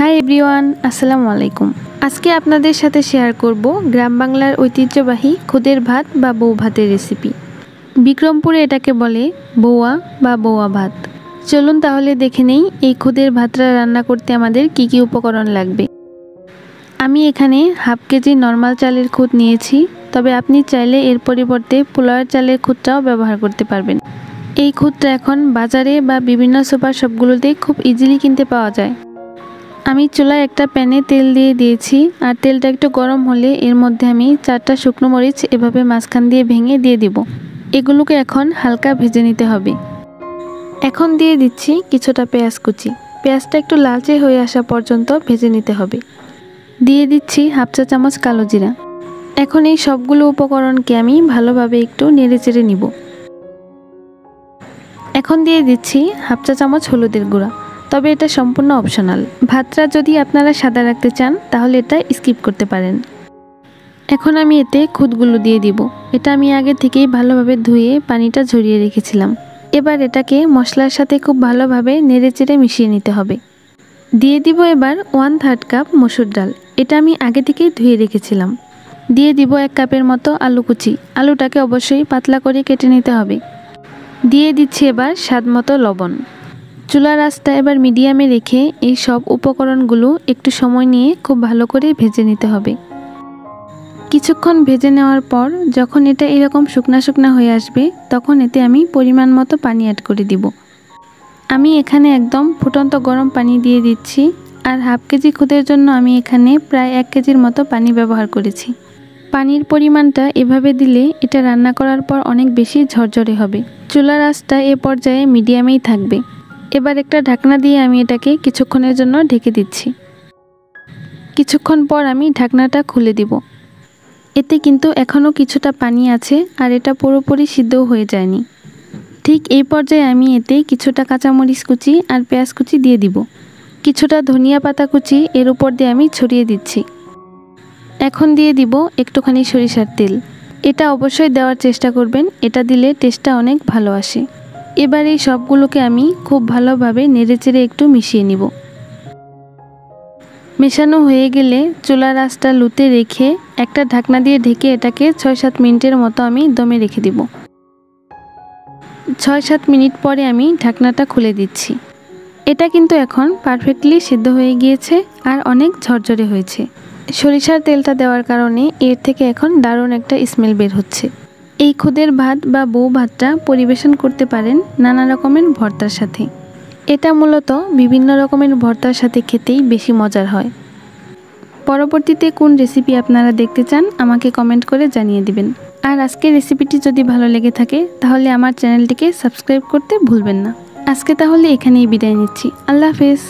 Hi everyone, আসসালামু আলাইকুম। আজকে আপনাদের সাথে শেয়ার করব গ্রাম বাংলার ঐতিহ্যবাহী খুদের ভাত বা বউ ভাতের রেসিপি। বিক্রমপুরে এটাকে বলে বউয়া বা বউয়া ভাত। চলুন তাহলে দেখে নেই এই খুদের ভাতটা রান্না করতে আমাদের কি কি উপকরণ লাগবে। আমি এখানে হাফ কেজি নর্মাল চালের খুদ নিয়েছি, তবে আপনি চাইলে এর পরিবর্তে পোলাওয়ের চালের খুদটাও ব্যবহার করতে পারবেন। এই খুদটা এখন বাজারে বা বিভিন্ন সুপার শপগুলোতে খুব ইজিলি কিনতে পাওয়া যায়। আমি চুলায় একটা প্যানে তেল দিয়ে দিয়েছি, আর তেলটা একটু গরম হলে এর মধ্যে আমি 4টা শুকনো মরিচ এভাবে মাঝখান দিয়ে ভেঙে দিয়ে দিব। এগুলোকে এখন হালকা ভেজে নিতে হবে। এখন দিয়ে দিচ্ছি কিছুটা পেঁয়াজ কুচি। পেঁয়াজটা একটু লালচে হয়ে আসা পর্যন্ত ভেজে নিতে হবে। দিয়ে দিচ্ছি হাফ চা চামচ কালো জিরা। এখন এই সবগুলো উপকরণকে আমি ভালোভাবে একটু নেড়েচেড়ে নিব। এখন দিয়ে দিচ্ছি হাফ চা চামচ হলুদের গুঁড়া, তবে এটা সম্পূর্ণ অপশনাল। ভাতটা যদি আপনারা সাদা রাখতে চান তাহলে এটা স্কিপ করতে পারেন। এখন আমি এতে খুদগুলো দিয়ে দিব। এটা আমি আগে থেকেই ভালোভাবে ধুয়ে পানিটা ঝরিয়ে রেখেছিলাম। এবার এটাকে মশলার সাথে খুব ভালোভাবে নেড়েচেড়ে মিশিয়ে নিতে হবে। দিয়ে দিব এবার 1/3 কাপ মসুর ডাল। এটা আমি আগে থেকেই ধুয়ে রেখেছিলাম। দিয়ে দিব 1 কাপের মতো আলু কুচি। আলুটাকে অবশ্যই পাতলা করে কেটে নিতে হবে। দিয়ে দিচ্ছি এবার স্বাদ মতো লবণ। চুলার আঁচটা এবার মিডিয়ামে রেখে এই সব উপকরণগুলো একটু সময় নিয়ে খুব ভালো করে ভেজে নিতে হবে। কিছুক্ষণ ভেজে নেওয়ার পর যখন এটা এরকম শুকনা শুকনা হয়ে আসবে, তখন এতে আমি পরিমাণ মতো পানি অ্যাড করে দিব। আমি এখানে একদম ফুটন্ত গরম পানি দিয়ে দিচ্ছি, আর হাফ কেজি খুদের জন্য আমি এখানে প্রায় 1 কেজির মতো পানি ব্যবহার করেছি। পানির পরিমাণটা এভাবে দিলে এটা রান্না করার পর অনেক বেশি ঝরঝরে হবে। চুলার আঁচটা এ পর্যায়ে মিডিয়ামেই থাকবে। এবার একটা ঢাকনা দিয়ে আমি এটাকে কিছুক্ষণের জন্য ঢেকে দিচ্ছি। কিছুক্ষণ পর আমি ঢাকনাটা খুলে দিব। এতে কিন্তু এখনও কিছুটা পানি আছে, আর এটা পুরোপুরি সিদ্ধও হয়ে যায়নি। ঠিক এই পর্যায়ে আমি এতে কিছুটা কাঁচামরিচ কুচি আর পেঁয়াজ কুচি দিয়ে দিব। কিছুটা ধনিয়া পাতা কুচি এর উপর দিয়ে আমি ছড়িয়ে দিচ্ছি। এখন দিয়ে দিব একটুখানি সরিষার তেল। এটা অবশ্যই দেওয়ার চেষ্টা করবেন, এটা দিলে টেস্টটা অনেক ভালো আসে। এবার এই সবগুলোকে আমি খুব ভালোভাবে নেড়েচেড়ে একটু মিশিয়ে নিব। মেশানো হয়ে গেলে চুলার আঁচটা লুতে রেখে একটা ঢাকনা দিয়ে ঢেকে এটাকে 6-7 মিনিটের মতো আমি দমে রেখে দিব। 6-7 মিনিট পরে আমি ঢাকনাটা খুলে দিচ্ছি। এটা কিন্তু এখন পারফেক্টলি সিদ্ধ হয়ে গিয়েছে আর অনেক ঝরঝরে হয়েছে। সরিষার তেলটা দেওয়ার কারণে এর থেকে এখন দারুণ একটা স্মেল বের হচ্ছে। এই খুদের ভাত বা বউ ভাতটা পরিবেশন করতে পারেন নানা রকমের ভর্তার সাথে। এটা মূলত বিভিন্ন রকমের ভর্তার সাথে খেতেই বেশি মজার হয়। পরবর্তীতে কোন রেসিপি আপনারা দেখতে চান আমাকে কমেন্ট করে জানিয়ে দিবেন। আর আজকের রেসিপিটি যদি ভালো লেগে থাকে তাহলে আমার চ্যানেলটিকে সাবস্ক্রাইব করতে ভুলবেন না। আজকে তাহলে এখানেই বিদায় নিচ্ছি। আল্লাহ হাফেজ।